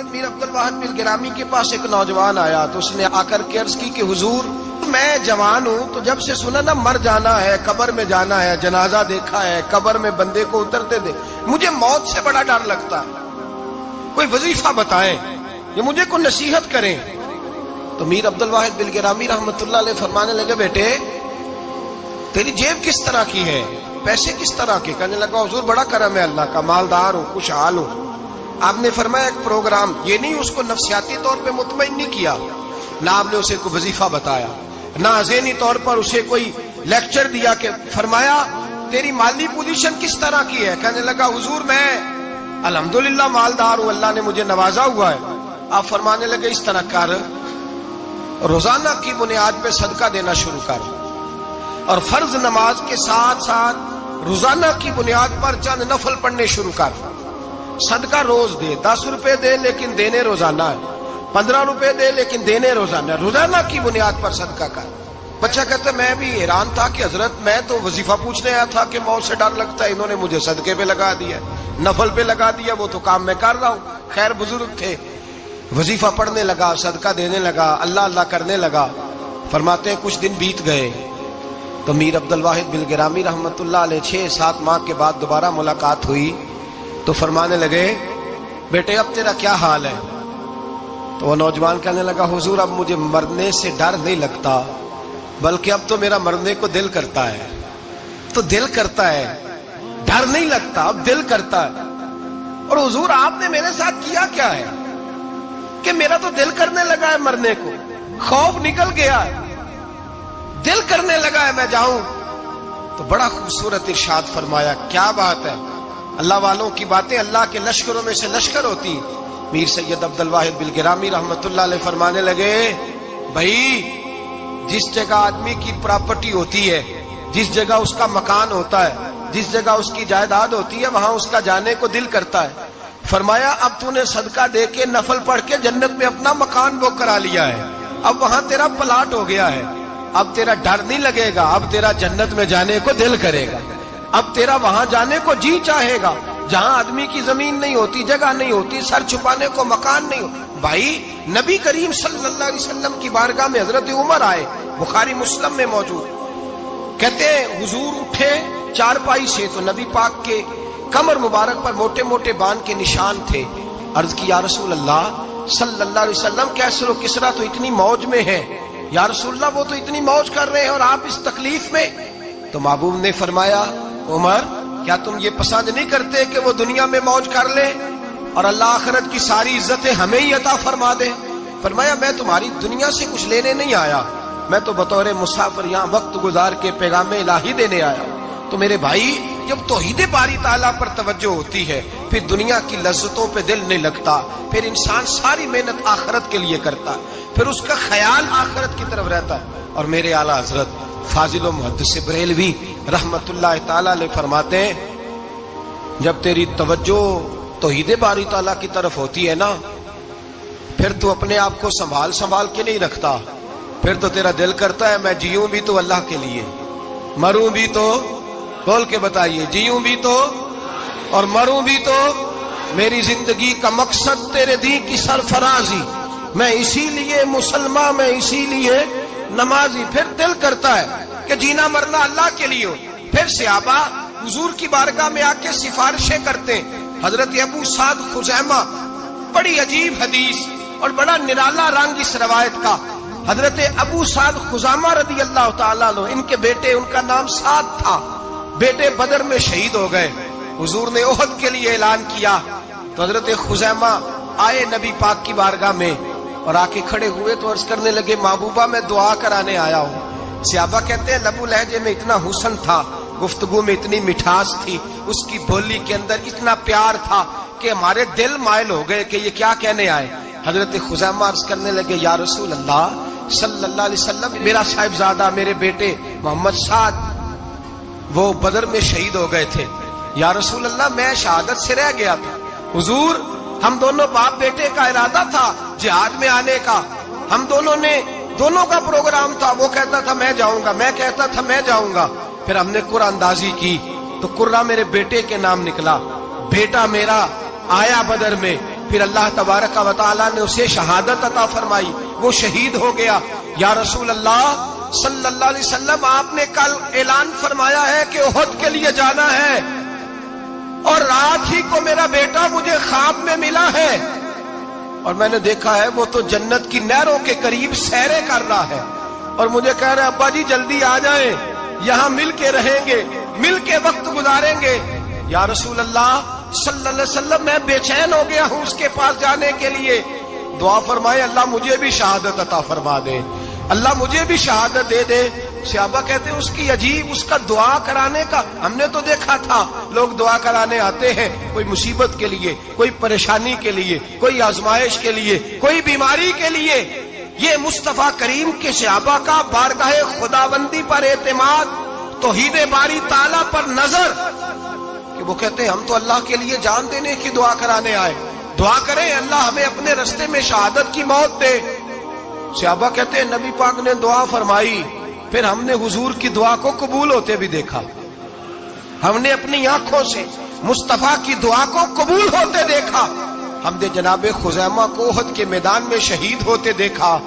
سید میر عبد الواحد بلگرامی کے پاس ایک نوجوان آیا تو اس نے آ کر کے عرض کی کہ حضور میں جوان ہوں تو جب سے سنا نا مر جانا ہے، قبر میں جانا ہے، جنازہ دیکھا ہے، قبر میں بندے کو اترتے دے، مجھے موت سے بڑا ڈر لگتا ہے، کوئی وظیفہ بتائیں یا مجھے کوئی نصیحت کریں۔ تو میر عبد الواحد بلگرامی رحمت اللہ علیہ فرمانے لگے بیٹے تیری جیب کس طرح کی ہے، پیسے کس طرح کے؟ کہنے لگا حضور بڑا کرم ہے اللہ کا، مالدار ہوں، خوشحال ہوں۔ آپ نے فرمایا ایک پروگرام، یہ نہیں اس کو نفسیاتی طور پہ مطمئن نہیں کیا، نہ آپ نے اسے کوئی وظیفہ بتایا، نہ ذہنی طور پر اسے کوئی لیکچر دیا، کہ فرمایا تیری مالی پوزیشن کس طرح کی ہے؟ کہنے لگا حضور میں الحمدللہ مالدار ہوں، اللہ نے مجھے نوازا ہوا ہے۔ آپ فرمانے لگے اس طرح کر، روزانہ کی بنیاد پہ صدقہ دینا شروع کر، اور فرض نماز کے ساتھ ساتھ روزانہ کی بنیاد پر چند نفل پڑھنے شروع کر، صدقہ روز دے، 10 روپے دے لیکن دینے روزانہ ہے، 15 روپے دے لیکن دینے روزانہ ہے، روزانہ کی بنیاد پر صدقہ کر۔ بچہ کہتا ہے میں بھی حیران تھا کہ حضرت میں تو وظیفہ پوچھنے آیا تھا کہ موت سے ڈر لگتا ہے، انہوں نے مجھے صدقے پہ لگا دیا، نفل پہ لگا دیا، وہ تو کام میں کر رہا ہوں۔ خیر بزرگ تھے، وظیفہ پڑھنے لگا، صدقہ دینے لگا، اللہ اللہ کرنے لگا۔ فرماتے ہیں کچھ دن بیت گئے تو میر عبد الواحد بلگرامی رحمت اللہ علیہ 6-7 ماہ کے بعد دوبارہ ملاقات ہوئی تو فرمانے لگے بیٹے اب تیرا کیا حال ہے؟ تو وہ نوجوان کہنے لگا حضور اب مجھے مرنے سے ڈر نہیں لگتا، بلکہ اب تو میرا مرنے کو دل کرتا ہے، تو دل کرتا ہے، ڈر نہیں لگتا، اب دل کرتا ہے۔ اور حضور آپ نے میرے ساتھ کیا کیا ہے کہ میرا تو دل کرنے لگا ہے مرنے کو، خوف نکل گیا ہے، دل کرنے لگا ہے میں جاؤں۔ تو بڑا خوبصورت ارشاد فرمایا، کیا بات ہے، اللہ والوں کی باتیں اللہ کے لشکروں میں سے لشکر ہوتی۔ میر سید عبد الواحد بلگرامی رحمت اللہ علیہ فرمانے لگے بھائی جس جگہ آدمی کی پراپرٹی ہوتی ہے، جس جگہ اس کا مکان ہوتا ہے، جس جگہ اس کی جائیداد ہوتی ہے، وہاں اس کا جانے کو دل کرتا ہے۔ فرمایا اب تو نے صدقہ دے کے نفل پڑھ کے جنت میں اپنا مکان بک کرا لیا ہے، اب وہاں تیرا پلاٹ ہو گیا ہے، اب تیرا ڈر نہیں لگے گا، اب تیرا جنت میں جانے کو دل کرے گا، اب تیرا وہاں جانے کو جی چاہے گا جہاں آدمی کی زمین نہیں ہوتی، جگہ نہیں ہوتی، سر چھپانے کو مکان نہیں ہوتا۔ بھائی نبی کریم صلی اللہ علیہ وسلم کی بارگاہ میں حضرت عمر آئے، بخاری مسلم میں موجود، کہتے ہیں حضور اٹھے چارپائی سے تو نبی پاک کے کمر مبارک پر موٹے موٹے بان کے نشان تھے۔ عرض کی یا رسول اللہ صلی اللہ علیہ وسلم کیسر و کسرا تو اتنی موج میں ہے، یا رسول اللہ وہ تو اتنی موج کر رہے ہیں اور آپ اس تکلیف میں۔ تو محبوب نے فرمایا عمر کیا تم یہ پسند نہیں کرتے کہ وہ دنیا میں موج کر لے اور اللہ آخرت کی ساری عزتیں ہمیں ہی عطا فرما دے؟ فرمایا میں تمہاری دنیا سے کچھ لینے نہیں آیا، میں تو بطور مسافر یہاں وقت گزار کے پیغام الہی دینے آیا ہوں۔ تو میرے بھائی جب توحید باری تعالیٰ پر توجہ ہوتی ہے پھر دنیا کی لذتوں پہ دل نہیں لگتا، پھر انسان ساری محنت آخرت کے لیے کرتا ہے، پھر اس کا خیال آخرت کی طرف رہتا ہے۔ اور میرے اعلیٰ حضرت فاضل و محدث بریلوی رحمت اللہ تعالیٰ علیہ فرماتے ہیں جب تیری توجہ توحید باری تعالیٰ کی طرف ہوتی ہے نا پھر تو اپنے آپ کو سنبھال کے نہیں رکھتا، پھر تو تیرا دل کرتا ہے میں جیوں بھی تو اللہ کے لیے، مروں بھی تو، بول کے بتائیے، جیوں بھی تو اور مروں بھی تو، میری زندگی کا مقصد تیرے دین کی سرفرازی، میں اسی لیے مسلمان، میں اسی لیے نمازی۔ پھر دل کرتا ہے کہ جینا مرنا اللہ کے لیے ہو۔ پھر صحابہ حضور کی بارگاہ میں آ کے سفارشیں کرتے ہیں۔ حضرت ابو سعد خزیمہ، بڑی عجیب حدیث اور بڑا نرالا رنگ اس روایت کا، حضرت ابو سعد خزیمہ رضی اللہ تعالیٰ عنہ، ان کے بیٹے، ان کا نام سعد تھا، بیٹے بدر میں شہید ہو گئے۔ حضور نے احد کے لیے اعلان کیا تو حضرت خزیمہ آئے نبی پاک کی بارگاہ میں اور آ کے کھڑے ہوئے تو عرض کرنے لگے محبوبہ میں دعا کرانے آیا ہوں۔ صحابہ کہتے ہیں لبو لہجے میں اتنا حسن تھا، گفتگو میں اتنی مٹھاس تھی، اس کی بولی کے اندر اتنا پیار تھا کہ ہمارے دل مائل ہو گئے کہ یہ کیا کہنے آئے۔ حضرت خزیمہ عرض کرنے لگے یا رسول اللہ صلی اللہ علیہ وسلم میرا صاحبزادہ، میرے بیٹے محمد سعد وہ بدر میں شہید ہو گئے تھے، یا رسول اللہ میں شہادت سے رہ گیا تھا، حضور ہم دونوں باپ بیٹے کا ارادہ تھا جہاد میں آنے کا، ہم دونوں کا پروگرام تھا، وہ کہتا تھا میں جاؤں گا، میں کہتا تھا میں جاؤں گا۔ پھر ہم نے قرعہ اندازی کی تو قرہ میرے بیٹے کے نام نکلا، بیٹا میرا آیا بدر میں، پھر اللہ تبارک و تعالیٰ نے اسے شہادت عطا فرمائی، وہ شہید ہو گیا۔ یا رسول اللہ صلی اللہ علیہ وسلم، آپ نے کل اعلان فرمایا ہے کہ احد کے لیے جانا ہے، اور رات ہی کو میرا بیٹا مجھے خواب میں ملا ہے، اور میں نے دیکھا ہے وہ تو جنت کی نہروں کے قریب سیریں کر رہا ہے، اور مجھے کہہ رہے ابا جی جلدی آ جائیں، یہاں مل کے رہیں گے، مل کے وقت گزاریں گے۔ یا رسول اللہ صلی اللہ علیہ وسلم، میں بے چین ہو گیا ہوں اس کے پاس جانے کے لیے، دعا فرمائے اللہ مجھے بھی شہادت عطا فرما دے، اللہ مجھے بھی شہادت دے دے۔ صحابہ کہتے ہیں اس کی عجیب، اس کا دعا کرانے کا، ہم نے تو دیکھا تھا لوگ دعا کرانے آتے ہیں کوئی مصیبت کے لیے، کوئی پریشانی کے لیے، کوئی آزمائش کے لیے، کوئی بیماری کے لیے۔ یہ مصطفیٰ کریم کے صحابہ کا بارگاہ خداوندی پر اعتماد، توحید باری تعالیٰ پر نظر، کہ وہ کہتے ہیں ہم تو اللہ کے لیے جان دینے کی دعا کرانے آئے، دعا کریں اللہ ہمیں اپنے رستے میں شہادت کی موت دے۔ صحابہ کہتے ہیں نبی پاک نے دعا فرمائی، پھر ہم نے حضور کی دعا کو قبول ہوتے بھی دیکھا، ہم نے اپنی آنکھوں سے مصطفیٰ کی دعا کو قبول ہوتے دیکھا، ہم نے جناب خزیمہ کو احد کے میدان میں شہید ہوتے دیکھا،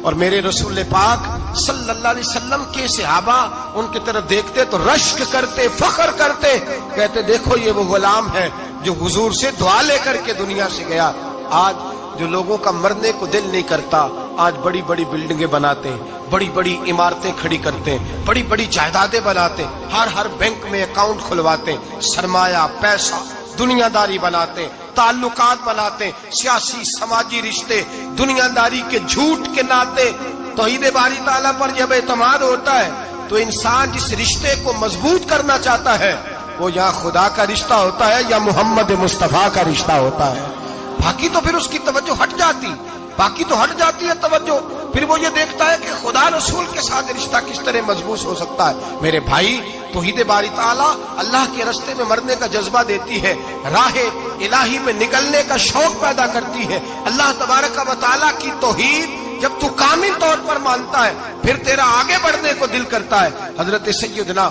اور میرے رسول پاک صلی اللہ علیہ وسلم کے صحابہ ان کی طرف دیکھتے تو رشک کرتے، فخر کرتے، کہتے دیکھو یہ وہ غلام ہے جو حضور سے دعا لے کر کے دنیا سے گیا۔ آج جو لوگوں کا مرنے کو دل نہیں کرتا، آج بڑی بڑی بلڈنگیں بناتے ہیں، بڑی بڑی عمارتیں کھڑی کرتے ہیں، بڑی بڑی جائیدادیں بناتے ہیں، ہر بینک میں اکاؤنٹ کھلواتے ہیں، سرمایہ، پیسہ، دنیا داری بناتے ہیں، تعلقات بناتے ہیں، سیاسی سماجی رشتے، دنیا داری کے جھوٹ کے ناطے۔ توحید باری تعالیٰ پر جب اعتماد ہوتا ہے تو انسان جس رشتے کو مضبوط کرنا چاہتا ہے وہ یا خدا کا رشتہ ہوتا ہے یا محمد مصطفیٰ کا رشتہ ہوتا ہے، باقی تو پھر اس کی توجہ ہٹ جاتی، باقی تو ہٹ جاتی ہے توجہ، پھر وہ یہ دیکھتا ہے کہ خدا رسول کے ساتھ رشتہ کس طرح مضبوط ہو سکتا ہے۔ میرے بھائی، توحید باری تعالیٰ اللہ کے رستے میں مرنے کا جذبہ دیتی ہے، راہ الہی میں نکلنے کا شوق پیدا کرتی ہے۔ اللہ تبارک و تعالیٰ کی توحید جب تو کامل طور پر مانتا ہے پھر تیرا آگے بڑھنے کو دل کرتا ہے۔ حضرت سیدنا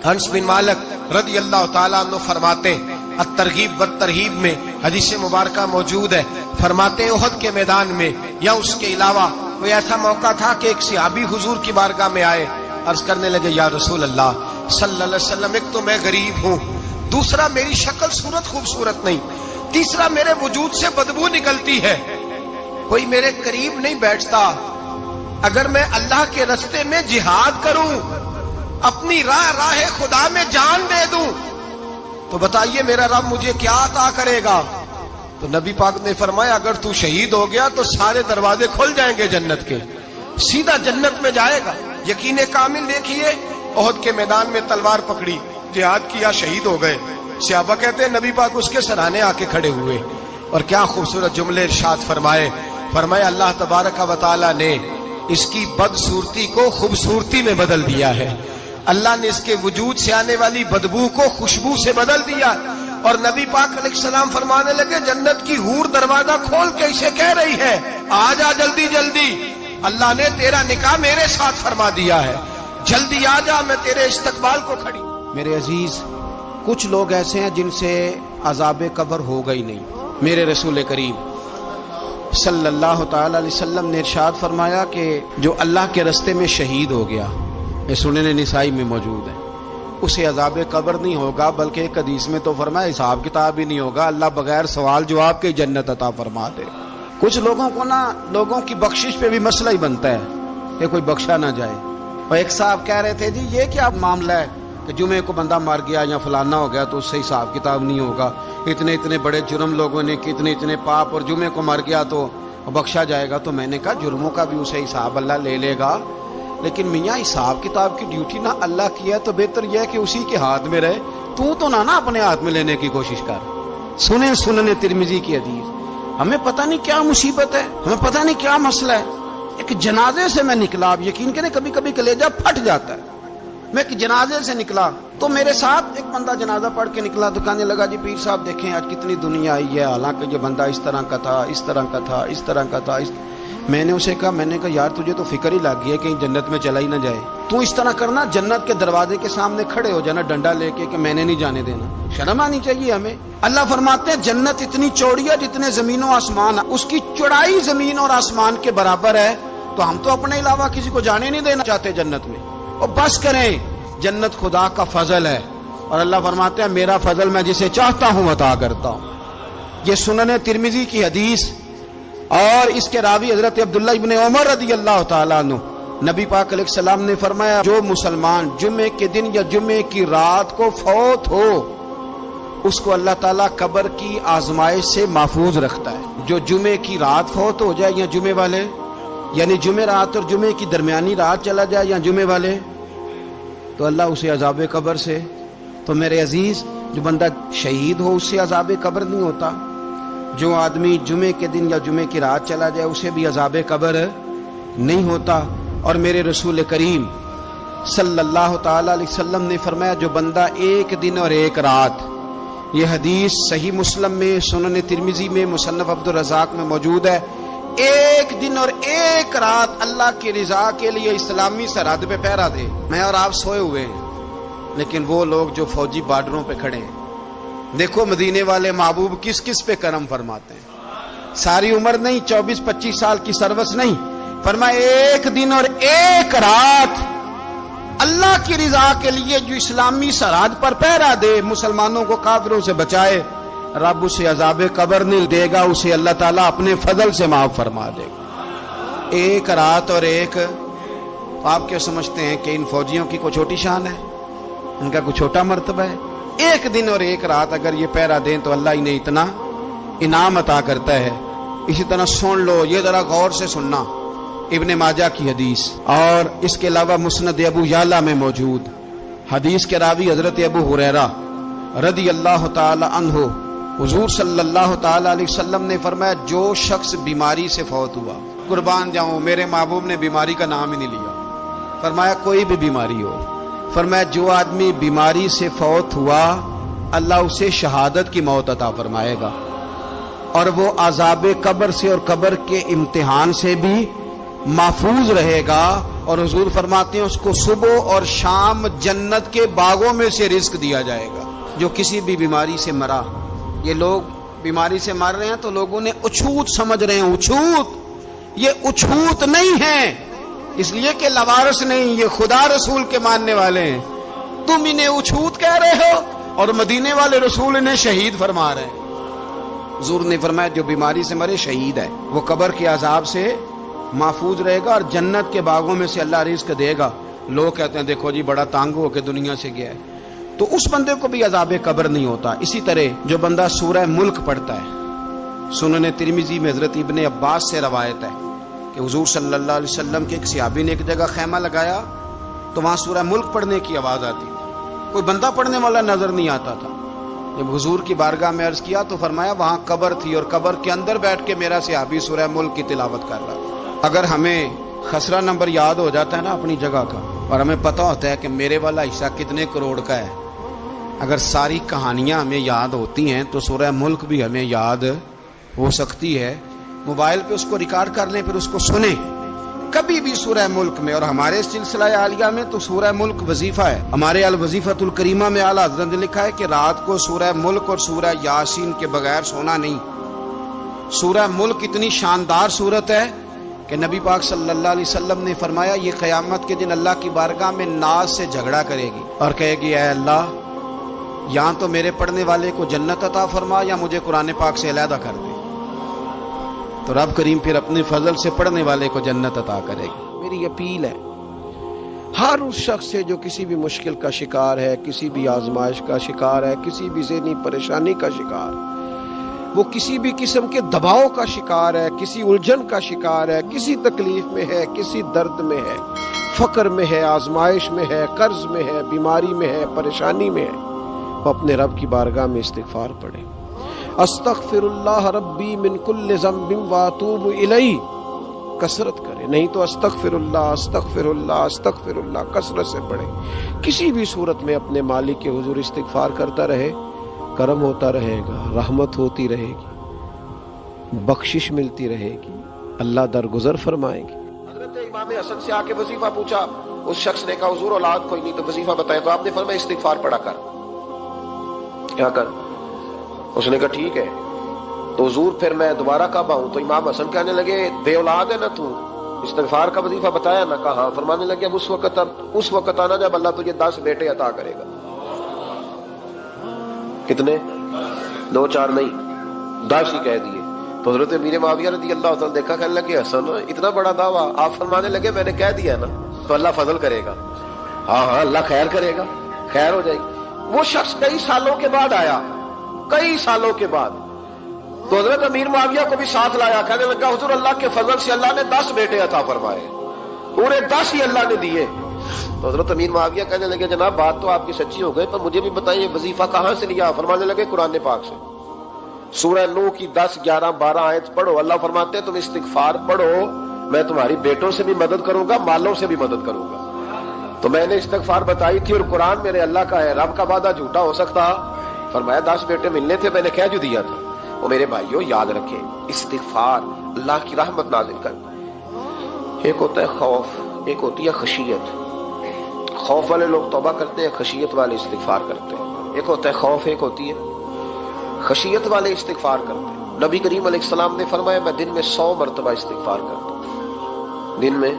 انس بن مالک رضی اللہ تعالیٰ عنہ فرماتے ہیں، الترغیب والترہیب میں حدیث مبارکہ موجود ہے، فرماتے ہیں احد کے میدان میں یا اس کے علاوہ کوئی ایسا موقع تھا کہ ایک صحابی حضور کی بارگاہ میں آئے، عرض کرنے لگے یا رسول اللہ صلی اللہ علیہ وسلم، ایک تو میں غریب ہوں، دوسرا میری شکل صورت خوبصورت نہیں، تیسرا میرے وجود سے بدبو نکلتی ہے، کوئی میرے قریب نہیں بیٹھتا، اگر میں اللہ کے رستے میں جہاد کروں، اپنی راہ خدا میں جان دے دوں، تو بتائیے میرا رب مجھے کیا عطا کرے گا؟ تو نبی پاک نے فرمایا اگر تو شہید ہو گیا تو سارے دروازے کھل جائیں گے جنت کے، سیدھا جنت میں جائے گا۔ یقین کامل دیکھیے، احد کے میدان میں تلوار پکڑی، جہاد کیا، شہید ہو گئے، صحابہ کہتے ہیں نبی پاک اس کے سرانے آ کے کھڑے ہوئے، اور کیا خوبصورت جملے ارشاد فرمائے اللہ تبارک و تعالیٰ نے اس کی بدصورتی کو خوبصورتی میں بدل دیا ہے، اللہ نے اس کے وجود سے آنے والی بدبو کو خوشبو سے بدل دیا، اور نبی پاک علیہ السلام فرمانے لگے جنت کی حور دروازہ کھول کے اسے کہہ رہی ہے آ جا جلدی جلدی، اللہ نے تیرا نکاح میرے ساتھ فرما دیا ہے، جلدی آ جا، میں تیرے استقبال کو کھڑی۔ میرے عزیز، کچھ لوگ ایسے ہیں جن سے عذاب قبر ہوگا ہی نہیں۔ میرے رسول کریم صلی اللہ تعالی علیہ وسلم نے ارشاد فرمایا کہ جو اللہ کے رستے میں شہید ہو گیا، یہ سنن نسائی میں موجود ہے، اسے عذاب قبر نہیں ہوگا، بلکہ ایک حدیث میں تو فرمایا حساب کتاب ہی نہیں ہوگا، اللہ بغیر سوال جواب کے جنت عطا فرما دے۔ کچھ لوگوں کو لوگوں کی بخشش پہ بھی مسئلہ ہی بنتا ہے کہ کوئی بخشا نہ جائے۔ اور ایک صاحب کہہ رہے تھے جی یہ کیا معاملہ ہے کہ جمعے کو بندہ مر گیا یا فلانا ہو گیا تو اس سے حساب کتاب نہیں ہوگا، اتنے بڑے جرم لوگوں نے کی، اتنے پاپ، اور جمعے کو مر گیا تو بخشا جائے گا۔ تو میں نے کہا جرموں کا بھی اسے حساب اللہ لے لے گا، لیکن میاں حساب کتاب کی ڈیوٹی نہ اللہ کی ہے تو بہتر یہ ہے کہ اسی کے ہاتھ میں رہے، تو نہ اپنے ہاتھ میں لینے کی کوشش کر۔ سنن ترمذی کی حدیث، ہمیں پتہ نہیں کیا مصیبت ہے، ہمیں پتہ نہیں کیا مسئلہ ہے۔ ایک جنازے سے میں نکلا، آپ یقین کریں کبھی کبھی کلیجہ پھٹ جاتا ہے، میں ایک جنازے سے نکلا تو میرے ساتھ ایک بندہ جنازہ پڑھ کے نکلا تو کہنے لگا جی پیر صاحب دیکھیں آج کتنی دنیا آئی ہے، حالانکہ یہ بندہ اس طرح کا تھا، اس طرح کا تھا، اس طرح کا تھا۔ میں نے اسے کہا یار تجھے تو فکر ہی لگ گئی ہے کہیں جنت میں چلا ہی نہ جائے، تو اس طرح کرنا جنت کے دروازے کے سامنے کھڑے ہو جانا ڈنڈا لے کے کہ میں نے نہیں جانے دینا. شرم آنی چاہیے ہمیں. اللہ فرماتے ہیں جنت اتنی چوڑی ہے جتنے زمین و آسمان ہے، اس کی چوڑائی زمین اور آسمان کے برابر ہے. تو ہم تو اپنے علاوہ کسی کو جانے نہیں دینا چاہتے جنت میں. اور بس کریں، جنت خدا کا فضل ہے، اور اللہ فرماتے ہیں میرا فضل میں جسے چاہتا ہوں عطا کرتا ہوں. یہ سنن ترمذی کی حدیث، اور اس کے راوی حضرت عبداللہ ابن عمر رضی اللہ تعالیٰ عنہ. نبی پاک علیہ السلام نے فرمایا جو مسلمان جمعے کے دن یا جمعے کی رات کو فوت ہو اس کو اللہ تعالیٰ قبر کی آزمائش سے محفوظ رکھتا ہے. جو جمعے کی رات فوت ہو جائے یا جمعے والے، یعنی جمعے رات اور جمعے کی درمیانی رات چلا جائے یا جمعے والے، تو اللہ اسے عذاب قبر سے، تو میرے عزیز جو بندہ شہید ہو اس سے عذاب قبر نہیں ہوتا. جو آدمی جمعے کے دن یا جمعے کی رات چلا جائے اسے بھی عذاب قبر نہیں ہوتا. اور میرے رسول کریم صلی اللہ تعالی علیہ وسلم نے فرمایا جو بندہ ایک دن اور ایک رات، یہ حدیث صحیح مسلم میں، سنن ترمذی میں، مصنف عبد الرزاق میں موجود ہے، ایک دن اور ایک رات اللہ کی رضا کے لیے اسلامی سرحد پہ پہرا دے. میں اور آپ سوئے ہوئے ہیں، لیکن وہ لوگ جو فوجی بارڈروں پہ کھڑے ہیں، دیکھو مدینے والے محبوب کس کس پہ کرم فرماتے ہیں. ساری عمر نہیں، 24-25 سال کی سروس نہیں، فرمایا ایک دن اور ایک رات اللہ کی رضا کے لیے جو اسلامی سرحد پر پہرا دے، مسلمانوں کو کافروں سے بچائے، رب اسے عذاب قبر نہیں دے گا، اسے اللہ تعالیٰ اپنے فضل سے معاف فرما دے گا. ایک رات اور ایک، آپ کیا سمجھتے ہیں کہ ان فوجیوں کی کوئی چھوٹی شان ہے؟ ان کا کوئی چھوٹا مرتبہ ہے؟ ایک دن اور ایک رات اگر یہ پہرا دیں تو اللہ انہیں اتنا انعام عطا کرتا ہے. اسی طرح سن لو، یہ ذرا غور سے سننا، ابن ماجہ کی حدیث، اور اس کے علاوہ مسند ابو یعلا میں موجود حدیث کے راوی حضرت ابو ہریرہ رضی اللہ تعالی عنہ، حضور صلی اللہ تعالی علیہ وسلم نے فرمایا جو شخص بیماری سے فوت ہوا، قربان جاؤں میرے محبوب نے بیماری کا نام ہی نہیں لیا، فرمایا کوئی بھی بیماری ہو، فرمایا جو آدمی بیماری سے فوت ہوا اللہ اسے شہادت کی موت عطا فرمائے گا، اور وہ عذاب قبر سے اور قبر کے امتحان سے بھی محفوظ رہے گا. اور حضور فرماتے ہیں اس کو صبح اور شام جنت کے باغوں میں سے رزق دیا جائے گا. جو کسی بھی بیماری سے مرا، یہ لوگ بیماری سے مر رہے ہیں تو لوگوں نے اچھوت سمجھ رہے ہیں، اچھوت، یہ اچھوت نہیں ہے، اس لیے کہ لوارث نہیں، یہ خدا رسول کے ماننے والے ہیں. تم انہیں اچھوت کہہ رہے ہو اور مدینے والے رسول انہیں شہید فرما رہے ہیں. حضور نے فرمایا جو بیماری سے مرے شہید ہے، وہ قبر کے عذاب سے محفوظ رہے گا اور جنت کے باغوں میں سے اللہ رزق دے گا. لوگ کہتے ہیں دیکھو جی بڑا تانگ ہو کے دنیا سے گیا ہے، تو اس بندے کو بھی عذاب قبر نہیں ہوتا. اسی طرح جو بندہ سورہ ملک پڑھتا ہے، سنن ترمذی میں حضرت ابن عباس سے روایت ہے کہ حضور صلی اللہ علیہ وسلم کے ایک صحابی نے ایک جگہ خیمہ لگایا تو وہاں سورہ ملک پڑھنے کی آواز آتی تھی، کوئی بندہ پڑھنے والا نظر نہیں آتا تھا. جب حضور کی بارگاہ میں عرض کیا تو فرمایا وہاں قبر تھی اور قبر کے اندر بیٹھ کے میرا صحابی سورہ ملک کی تلاوت کر رہا تھا. اگر ہمیں خسرہ نمبر یاد ہو جاتا ہے نا اپنی جگہ کا، اور ہمیں پتہ ہوتا ہے کہ میرے والا حصہ کتنے کروڑ کا ہے، اگر ساری کہانیاں ہمیں یاد ہوتی ہیں تو سورہ ملک بھی ہمیں یاد ہو سکتی ہے. موبائل پہ اس کو ریکارڈ کر لیں، پھر اس کو سنیں کبھی بھی سورہ ملک میں. اور ہمارے سلسلہ عالیہ میں تو سورہ ملک وظیفہ ہے. ہمارے الوظیفۃ الکریمہ میں اعلیٰ حضرت نے لکھا ہے کہ رات کو سورہ ملک اور سورہ یاسین کے بغیر سونا نہیں. سورہ ملک اتنی شاندار صورت ہے کہ نبی پاک صلی اللہ علیہ وسلم نے فرمایا یہ قیامت کے دن اللہ کی بارگاہ میں ناز سے جھگڑا کرے گی اور کہے گی اے اللہ یہاں تو میرے پڑھنے والے کو جنت عطا فرما یا مجھے قرآن پاک سے علیحدہ کر دے. تو رب کریم پھر اپنے فضل سے پڑھنے والے کو جنت عطا کرے گی. میری اپیل ہے ہر اس شخص سے جو کسی بھی مشکل کا شکار ہے، کسی بھی آزمائش کا شکار ہے، کسی بھی ذہنی پریشانی کا شکار ہے، وہ کسی بھی قسم کے دباؤ کا شکار ہے، کسی الجھن کا شکار ہے، کسی تکلیف میں ہے، کسی درد میں ہے، فقر میں ہے، آزمائش میں ہے، قرض میں ہے، بیماری میں ہے، پریشانی میں ہے، وہ اپنے رب کی بارگاہ میں استغفار پڑھے. استغفر اللہ ربی من کل ذنب واتوب الیہ کثرت کرے، نہیں تو استغفر اللہ استغفر اللہ استغفر اللہ کثرت سے پڑھے. کسی بھی صورت میں اپنے مالک کے حضور استغفار کرتا رہے، کرم ہوتا رہے گا، رحمت ہوتی رہے گی، بخشش ملتی رہے گی، اللہ درگزر فرمائے گی. حضرت امام حسن سے آ کے وظیفہ پوچھا اس شخص نے کہا حضور اولاد کوئی نہیں تو وظیفہ بتایا، تو آپ نے فرمایا استغفار پڑھا کر، کیا کر؟ اس نے کہا ٹھیک ہے۔ تو حضور پھر میں دوبارہ کعبہ ہوں، تو امام حسن کہنے لگے بے اولاد ہے نا تو، استغفار کا وظیفہ بتایا نا؟ کہا ہاں۔ فرمانے لگے اب اس وقت آنا جب اللہ تجھے 10 بیٹے عطا کرے گا۔ کتنے؟ 2 4 نہیں، 10 ہی کہہ دیے۔ تو حضرت امیر معاویہ رضی اللہ تعالیٰ دیکھا، کہنے لگے حسن اتنا بڑا دعویٰ؟ آپ فرمانے لگے میں نے کہہ دیا نا تو اللہ فضل کرے گا۔ ہاں ہاں اللہ خیر کرے گا، خیر ہو جائے گی۔ وہ شخص کئی سالوں کے بعد آیا، کئی سالوں کے بعد، تو حضرت امیر معاویہ کو بھی ساتھ لایا، کہنے لگا حضور اللہ کے فضل سے اللہ نے 10 بیٹے عطا فرمائے، پورے 10 ہی اللہ نے دیے۔ تو حضرت امیر معاویہ کہنے لگے جناب بات تو آپ کی سچی ہو گئی، پر مجھے بھی بتائیے وظیفہ کہاں سے لیا؟ فرمانے لگے قرآن پاک سے، سورہ نوح کی 10 11 12 آیت پڑھو۔ اللہ فرماتے ہیں تم استغفار پڑھو، میں تمہاری بیٹوں سے بھی مدد کروں گا، مالوں سے بھی مدد کروں گا۔ تو میں نے استغفار بتائی تھی اور قرآن میرے اللہ کا ہے، رب کا وعدہ جھوٹا ہو سکتا؟ فرمایا 10 بیٹے ملنے تھے، میں نے کہہ جو دیا تھا۔ وہ میرے بھائیوں یاد رکھیں، استغفار اللہ کی رحمت نازل کرتا ہے۔ ایک ہوتا ہے خوف، ایک ہوتی ہے خشیت۔ خوف والے لوگ توبہ کرتے ہیں، خشیت والے استغفار کرتے ہیں۔ ایک ہوتا ہے خوف، ایک ہوتی ہے خشیت والے استغفار کرتے ہیں۔ نبی کریم علیہ السلام نے فرمایا میں دن میں 100 مرتبہ استغفار کرتا ہوں، دن میں۔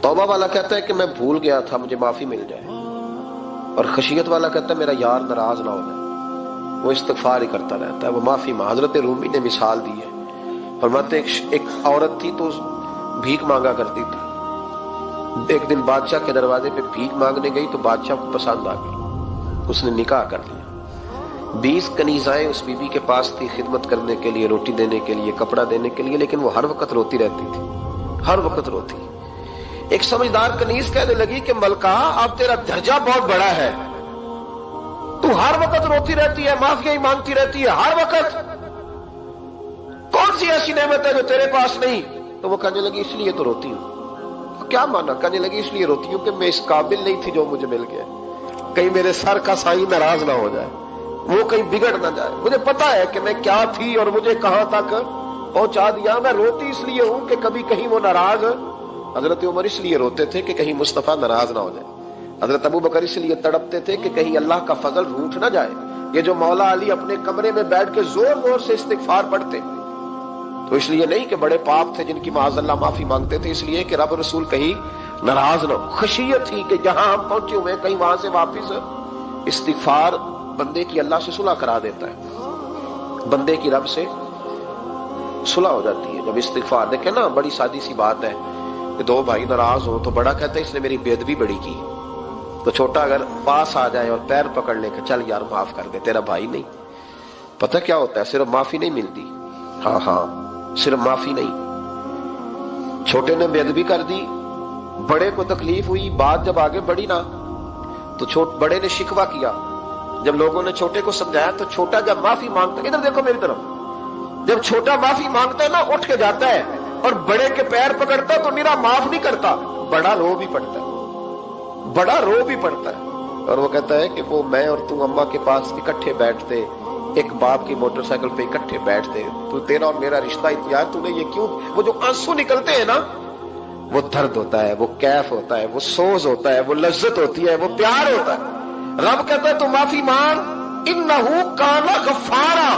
توبہ والا کہتا ہے کہ میں بھول گیا تھا، مجھے معافی مل جائے، اور خشیت والا کہتا ہے میرا یار ناراض نہ ہو جائے، وہ استغفار ہی کرتا رہتا ہے، وہ معافی مانگ۔ حضرت رومی نے مثال دی ہے، فرماتے ایک عورت تھی تو بھیک مانگا کرتی تھی، ایک دن بادشاہ کے دروازے پہ بھیک مانگنے گئی تو بادشاہ کو پسند آ گئی، اس نے نکاح کر لیا۔ 20 کنیزائیں اس بی بی کے پاس تھی خدمت کرنے کے لیے، روٹی دینے کے لیے، کپڑا دینے کے لیے، لیکن وہ ہر وقت روتی رہتی تھی، ہر وقت روتی۔ ایک سمجھدار کنیز کہنے لگی کہ ملکہ اب تیرا درجہ بہت بڑا ہے، تو ہر وقت روتی رہتی ہے، معافی ہی مانگتی رہتی ہے ہر وقت، کون سی ایسی نعمت ہے جو تیرے پاس نہیں؟ تو وہ کہنے لگی اس لیے تو روتی ہوں۔ کیا مانا؟ کہنے لگی اس لیے روتی ہوں کہ میں اس قابل نہیں تھی جو مجھے مل گیا، کہیں میرے سر کا سائیں ناراض نہ ہو جائے، وہ کہیں بگڑ نہ جائے، مجھے پتا ہے کہ میں کیا تھی اور مجھے کہاں تک پہنچا دیا، میں روتی اس لیے ہوں کہ کبھی کہیں وہ ناراض۔ حضرت عمر اس لیے روتے تھے کہ کہیں مصطفیٰ ناراض نہ ہو جائے، حضرت ابو بکر اس لیے تڑپتے تھے کہ کہیں اللہ کا فضل روٹ نہ جائے۔ یہ جو مولا علی اپنے کمرے میں بیٹھ کے زور زور سے استغفار پڑھتے تو اس لیے نہیں کہ بڑے پاپ تھے جن کی معاذ اللہ معافی مانگتے تھے، اس لیے کہ رب رسول کہیں ناراض نہ ہو۔ خشیت تھی کہ جہاں ہم پہنچے ہوئے کہیں وہاں سے واپس۔ استغفار بندے کی اللہ سے صلح کرا دیتا ہے، بندے کی رب سے صلح ہو جاتی ہے جب استغفار۔ دیکھیں نا بڑی سادی سی بات ہے کہ 2 بھائی ناراض ہو تو بڑا کہتا ہے اس نے میری بے ادبی بڑی کی، تو چھوٹا اگر پاس آ جائے اور پیر پکڑ لے کہ چل یار معاف کر دے، تیرا بھائی نہیں۔ پتہ کیا ہوتا ہے؟ صرف معافی نہیں ملتی، ہاں صرف معافی نہیں، چھوٹے نے بے ادبی کر دی، بڑے کو تکلیف ہوئی، بات جب آگے بڑھی نا تو بڑے نے شکوہ کیا، جب لوگوں نے چھوٹے کو سمجھایا تو چھوٹا جب معافی مانگتا ہے، ادھر دیکھو میری طرف، جب چھوٹا معافی مانگتا ہے نا اٹھ کے جاتا ہے اور بڑے کے پیر پکڑتا ہے تو میرا معاف نہیں کرتا، بڑا رو بھی پڑتا ہے، بڑا رو بھی پڑتا ہے، اور وہ کہتا ہے کہ وہ میں اور تم اماں کے پاس اکٹھے بیٹھتے، ایک باپ کی موٹر سائیکل پہ اکٹھے بیٹھتے، تو تیرا اور میرا رشتہ یار تو نے یہ کیوں؟ وہ جو آنسو نکلتے ہیں نا وہ درد ہوتا ہے، وہ کیف ہوتا ہے، وہ سوز ہوتا ہے، وہ لذت ہوتی ہے، وہ پیار ہوتا ہے۔ رب کہتا ہے تو معافی مانگ، انہو کان غفارا،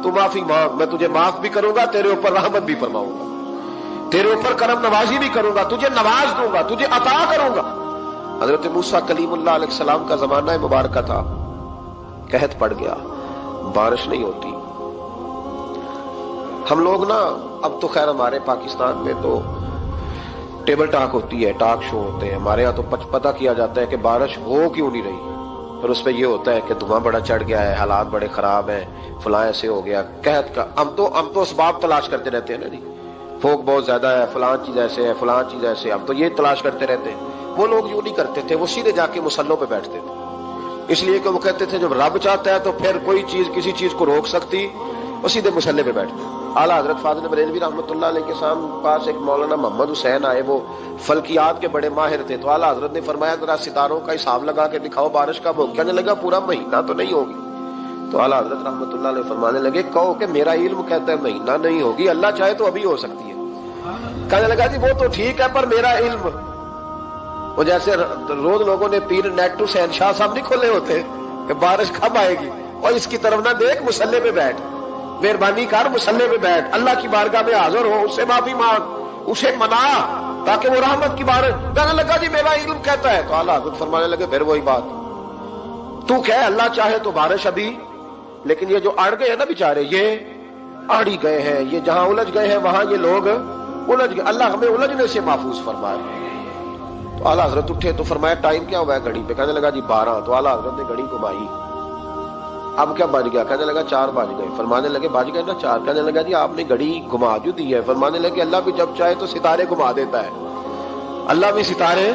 تو معافی مانگ، میں تجھے معاف بھی کروں گا، تیرے اوپر رحمت بھی فرماؤں گا، تیرے اوپر کرم نوازی بھی کروں گا، تجھے نواز دوں گا، تجھے عطا کروں گا۔ حضرت موسیٰ کلیم اللہ علیہ السلام کا زمانہ مبارکہ تھا، قحط پڑ گیا، بارش نہیں ہوتی۔ ہم لوگ نا اب تو خیر ہمارے پاکستان میں تو ٹیبل ٹاک ہوتی ہے، ٹاک شو ہوتے ہیں، ہمارے ہاں تو پتہ کیا جاتا ہے کہ بارش ہو کیوں نہیں رہی، اور اس پہ یہ ہوتا ہے کہ دھواں بڑا چڑھ گیا ہے، حالات بڑے خراب ہیں، فلاں ایسے ہو گیا قحط کا۔ ہم تو اسباب تلاش کرتے رہتے ہیں نا جی، فوق بہت زیادہ ہے، فلاں چیز ایسے ہے، فلاں چیز ایسے، ہم تو یہ تلاش کرتے رہتے ہیں۔ وہ لوگ یوں نہیں کرتے تھے، وہ سیدھے جا کے مصلوں پہ بیٹھتے تھے، اس لیے کہ وہ کہتے تھے جب رب چاہتا ہے تو پھر کوئی چیز کسی چیز کو روک سکتی، وہ سیدھے مصلے پہ بیٹھتے۔ اعلیٰ حضرت فاضل بریلوی رحمۃ اللہ علیہ کے پاس ایک مولانا محمد حسین آئے، وہ فلکیات کے بڑے ماہر تھے، تو اعلیٰ حضرت نے فرمایا ذرا ستاروں کا حساب لگا کے دکھاؤ بارش کب ہوگی؟ کہنے لگا پورا مہینہ تو نہیں ہوگی۔ تو اعلیٰ حضرت رحمۃ اللہ علیہ فرمانے لگے کہو کہ میرا علم کہتا ہے مہینہ نہیں ہوگی، اللہ چاہے تو ابھی ہو سکتی ہے۔ کہنے لگا جی وہ تو ٹھیک ہے پر میرا علم، وہ جیسے روز لوگوں نے پیر نیٹ ٹو شہنشاہ صاحب نہیں کھولے ہوتے کہ بارش کب آئے گی، اور اس کی طرف نہ دیکھ، مصلے پہ بیٹھ، مہربانی کر مصلے پہ بیٹھ، اللہ کی بارگاہ میں حاضر ہو، اس سے معافی مانگ، اسے منا تاکہ وہ رحمت کی بارش۔ کہنے لگا جی میرا علم کہتا ہے، تو اعلیٰ حضرت فرمانے لگے پھر وہی بات، تو کہہ اللہ چاہے تو بارش ابھی، لیکن یہ جو اڑ گئے ہیں نا بیچارے، یہ اڑ ہی گئے ہیں، یہ جہاں الجھ گئے ہیں وہاں یہ لوگ الجھ گئے، اللہ ہمیں الجھنے سے محفوظ فرمائے۔ تو اعلیٰ حضرت اٹھے تو فرمایا ٹائم کیا ہوا ہے گھڑی پہ؟ کہنے لگا جی 12۔ تو اعلیٰ حضرت نے گھڑی گھمائی، اب کیا بج گیا؟ کہنے لگا 4 بج گئے۔ فرمانے لگے بج گئے نا 4؟ کہنے لگا جی آپ نے گھڑی گھما جو دی ہے۔ فرمانے لگے اللہ بھی جب چاہے تو ستارے گھما دیتا ہے، اللہ بھی ستارے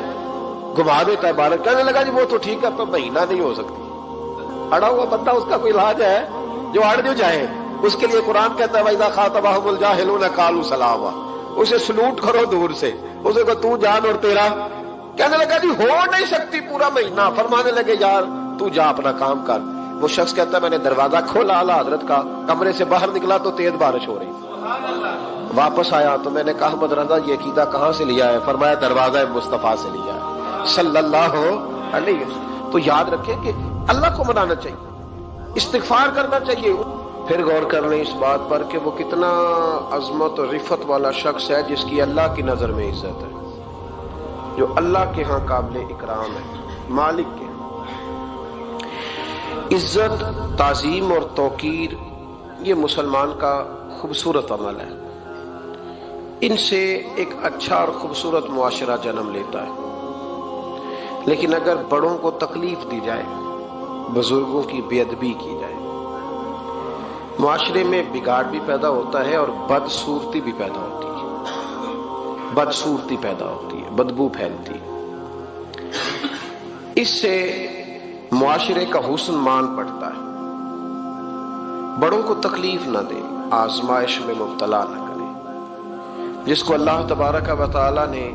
گھما دیتا ہے بارش۔ کہنے لگا جی وہ تو ٹھیک ہے پر مہینہ نہیں ہو سکتی، اڑا ہوا بندہ اس کا کوئی علاج ہے جو اڑ جو جائے، اس کے لیے قرآن کہتا ہے وَإِذَا خَاطَبَهُمُ الْجَاهِلُونَ قَالُوا سَلَامًا، اسے سلوٹ کرو دور سے، اسے کو تو جان اور تیرا۔ کہنے لگا جی ہو نہیں سکتی پورا مہینہ۔ فرمانے لگے یار تو جا اپنا کام کر۔ وہ شخص کہتا ہے میں نے دروازہ کھولا اعلیٰ حضرت کا، کمرے سے باہر نکلا تو تیز بارش ہو رہی، واپس آیا تو میں نے کہا احمد رضا یہ عقیدہ کہاں سے لیا ہے؟ فرمایا دروازہ مصطفیٰ سے لیا ہے صلی اللہ علیہ وسلم۔ تو یاد رکھیں کہ اللہ کو منانا چاہیے، استغفار کرنا چاہیے۔ پھر غور کر لیں اس بات پر کہ وہ کتنا عظمت اور رفت والا شخص ہے جس کی اللہ کی نظر میں عزت ہے، جو اللہ کے ہاں قابل اکرام ہے، مالک کے ہاں۔ عزت، تعظیم اور توقیر یہ مسلمان کا خوبصورت عمل ہے، ان سے ایک اچھا اور خوبصورت معاشرہ جنم لیتا ہے۔ لیکن اگر بڑوں کو تکلیف دی جائے، بزرگوں کی بے ادبی کی جائے، معاشرے میں بگاڑ بھی پیدا ہوتا ہے اور بدصورتی بھی پیدا ہوتی ہے، بدصورتی پیدا ہوتی ہے، بدبو پھیلتی ہے، اس سے معاشرے کا حسن مان پڑتا ہے۔ بڑوں کو تکلیف نہ دیں، آزمائش میں مبتلا نہ کریں۔ جس کو اللہ تبارک و تعالی نے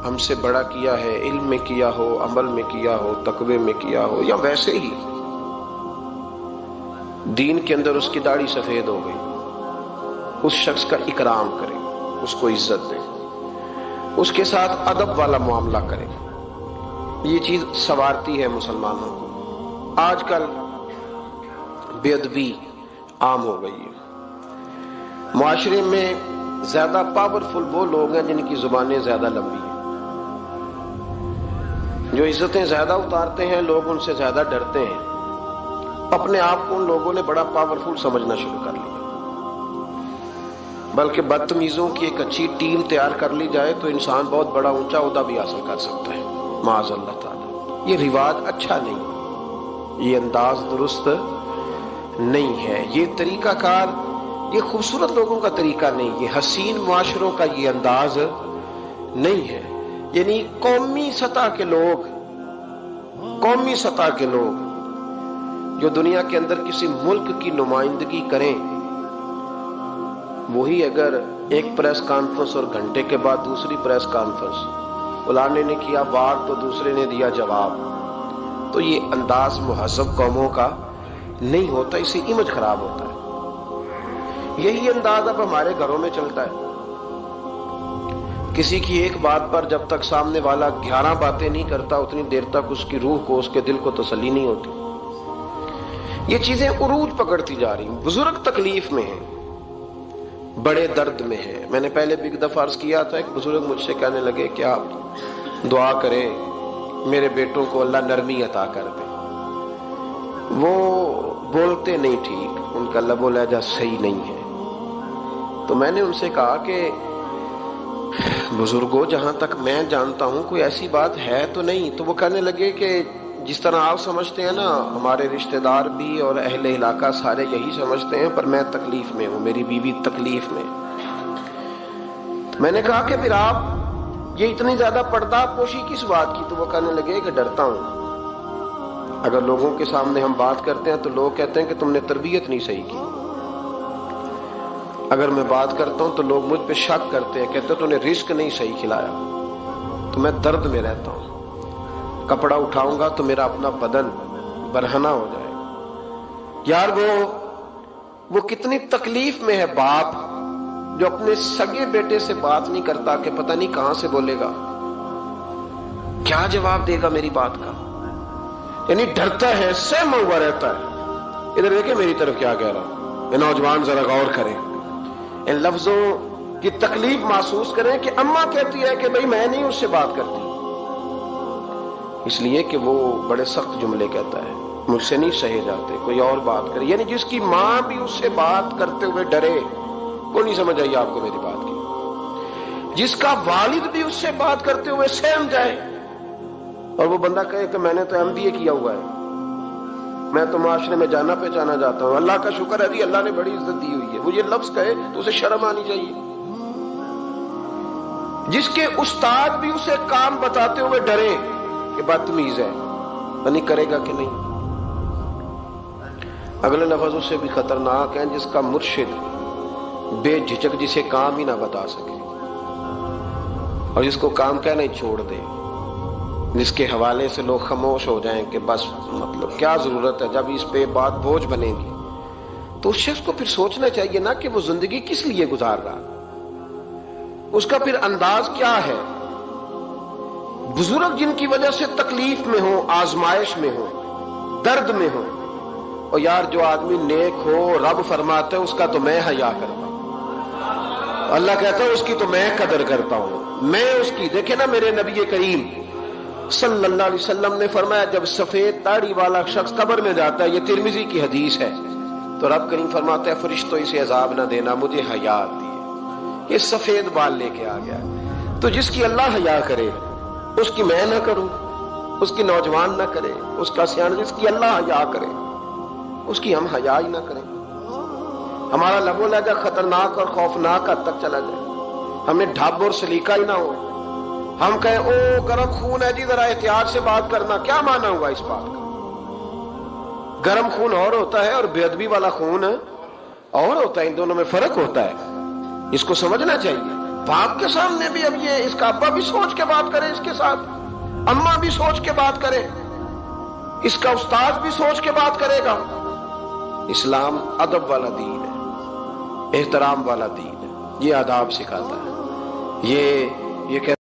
ہم سے بڑا کیا ہے، علم میں کیا ہو، عمل میں کیا ہو، تقوی میں کیا ہو، یا ویسے ہی دین کے اندر اس کی داڑھی سفید ہو گئی، اس شخص کا اکرام کریں، اس کو عزت دیں، اس کے ساتھ ادب والا معاملہ کریں۔ یہ چیز سنوارتی ہے مسلمانوں کو۔ آج کل بے ادبی عام ہو گئی ہے، معاشرے میں زیادہ پاورفل وہ لوگ ہیں جن کی زبانیں زیادہ لمبی ہیں، جو عزتیں زیادہ اتارتے ہیں، لوگ ان سے زیادہ ڈرتے ہیں۔ اپنے آپ کو ان لوگوں نے بڑا پاورفل سمجھنا شروع کر لیا، بلکہ بدتمیزوں کی ایک اچھی ٹیم تیار کر لی جائے تو انسان بہت بڑا اونچا عہدہ بھی حاصل کر سکتا ہے، معاذ اللہ تعالی۔ یہ رواج اچھا نہیں، یہ انداز درست نہیں ہے، یہ طریقہ کار، یہ خوبصورت لوگوں کا طریقہ نہیں، یہ حسین معاشروں کا یہ انداز نہیں ہے۔ یعنی قومی سطح کے لوگ جو دنیا کے اندر کسی ملک کی نمائندگی کریں، وہی اگر ایک پریس کانفرنس اور گھنٹے کے بعد دوسری پریس کانفرنس، فلانے نے کیا وار تو دوسرے نے دیا جواب، تو یہ انداز مہذب قوموں کا نہیں ہوتا، اس سے امیج خراب ہوتا ہے۔ یہی انداز اب ہمارے گھروں میں چلتا ہے، کسی کی ایک بات پر جب تک سامنے والا 11 باتیں نہیں کرتا اتنی دیر تک اس کی روح کو، اس کے دل کو تسلی نہیں ہوتی۔ یہ چیزیں عروج پکڑتی جا رہی ہیں، بزرگ تکلیف میں ہیں، بڑے درد میں ہیں۔ میں نے پہلے بھی ایک دفعہ عرض کیا تھا، ایک بزرگ مجھ سے کہنے لگے کہ آپ دعا کریں میرے بیٹوں کو اللہ نرمی عطا کر دے، وہ بولتے نہیں ٹھیک، ان کا لب و لہجہ صحیح نہیں ہے۔ تو میں نے ان سے کہا کہ بزرگوں جہاں تک میں جانتا ہوں کوئی ایسی بات ہے تو نہیں۔ تو وہ کہنے لگے کہ جس طرح آپ سمجھتے ہیں نا، ہمارے رشتہ دار بھی اور اہل علاقہ سارے یہی سمجھتے ہیں، پر میں تکلیف میں ہوں، میری بیوی تکلیف میں۔ میں نے کہا کہ پھر آپ یہ اتنی زیادہ پردہ پوشی کس بات کی؟ تو وہ کہنے لگے کہ ڈرتا ہوں، اگر لوگوں کے سامنے ہم بات کرتے ہیں تو لوگ کہتے ہیں کہ تم نے تربیت نہیں صحیح کی، اگر میں بات کرتا ہوں تو لوگ مجھ پہ شک کرتے ہیں، کہتے ہیں تو نے رزق نہیں صحیح کھلایا، تو میں درد میں رہتا ہوں، کپڑا اٹھاؤں گا تو میرا اپنا بدن برہنہ ہو جائے گا۔ یار وہ کتنی تکلیف میں ہے باپ جو اپنے سگے بیٹے سے بات نہیں کرتا کہ پتہ نہیں کہاں سے بولے گا، کیا جواب دے گا میری بات کا، یعنی ڈرتا ہے، سہما ہوا رہتا ہے۔ ادھر دیکھیں میری طرف کیا کہہ رہا ہوں، یہ نوجوان ذرا غور کریں، ان لفظوں کی تکلیف محسوس کریں کہ اماں کہتی ہے کہ بھئی میں نہیں اس سے بات کرتی، اس لیے کہ وہ بڑے سخت جملے کہتا ہے، مجھ سے نہیں سہے جاتے، کوئی اور بات کرے، یعنی جس کی ماں بھی اس سے بات کرتے ہوئے ڈرے۔ کوئی نہیں سمجھ آئی آپ کو میری بات کی؟ جس کا والد بھی اس سے بات کرتے ہوئے سہم جائے اور وہ بندہ کہے کہ میں نے تو MBA کیا ہوا ہے، میں تو معاشرے میں جانا پہچانا جاتا ہوں، اللہ کا شکر ہے جی اللہ نے بڑی عزت دی ہوئی ہے، وہ یہ لفظ کہے تو اسے شرم آنی چاہیے۔ جس کے استاد بھی اسے کام بتاتے ہوئے ڈرے کہ بدتمیز ہے، نہیں کرے گا کہ نہیں۔ اگلے لفظ اس سے بھی خطرناک ہیں، جس کا مرشد بے جھجک جسے کام ہی نہ بتا سکے اور جس کو کام کہنا ہی چھوڑ دے، جس کے حوالے سے لوگ خاموش ہو جائیں کہ بس مطلب کیا ضرورت ہے، جب اس پہ بات بوجھ بنے گی تو اس شخص کو پھر سوچنا چاہیے نا کہ وہ زندگی کس لیے گزار رہا، اس کا پھر انداز کیا ہے۔ بزرگ جن کی وجہ سے تکلیف میں ہو، آزمائش میں ہو، درد میں ہو، اور یار جو آدمی نیک ہو رب فرماتا ہے اس کا تو میں حیا کرتا ہوں، اللہ کہتا ہے اس کی تو میں قدر کرتا ہوں، میں اس کی۔ دیکھیں نا میرے نبی کریم صلی اللہ علیہ وسلم نے فرمایا جب سفید داڑھی والا شخص قبر میں جاتا ہے، یہ ترمذی کی حدیث ہے، تو رب کریم فرماتا ہے فرشتوں اسے عذاب نہ دینا، مجھے حیا آتی ہے، یہ سفید بال لے کے آ گیا۔ تو جس کی اللہ حیا کرے اس کی میں نہ کروں، اس کی نوجوان نہ کرے، اس کا سیان، جس کی اللہ حیا کرے اس کی ہم حیا ہی نہ کریں، ہمارا لب و لہجہ خطرناک اور خوفناک حد تک چلا جائے، ہمیں ڈھب اور سلیقہ ہی نہ ہو، ہم کہیں او گرم خون ہے جی ذرا احتیاط سے بات کرنا، کیا مانا ہوا اس بات کا؟ گرم خون اور ہوتا ہے اور بے ادبی والا خون اور ہوتا ہے، ان دونوں میں فرق ہوتا ہے، اس کو سمجھنا چاہیے۔ باپ کے سامنے بھی اب یہ اس کا ابا بھی سوچ کے بات کرے، اس کے ساتھ اماں بھی سوچ کے بات کرے، اس کا استاد بھی سوچ کے بات کرے گا۔ اسلام ادب والا دین ہے، احترام والا دین ہے، یہ آداب سکھاتا ہے، یہ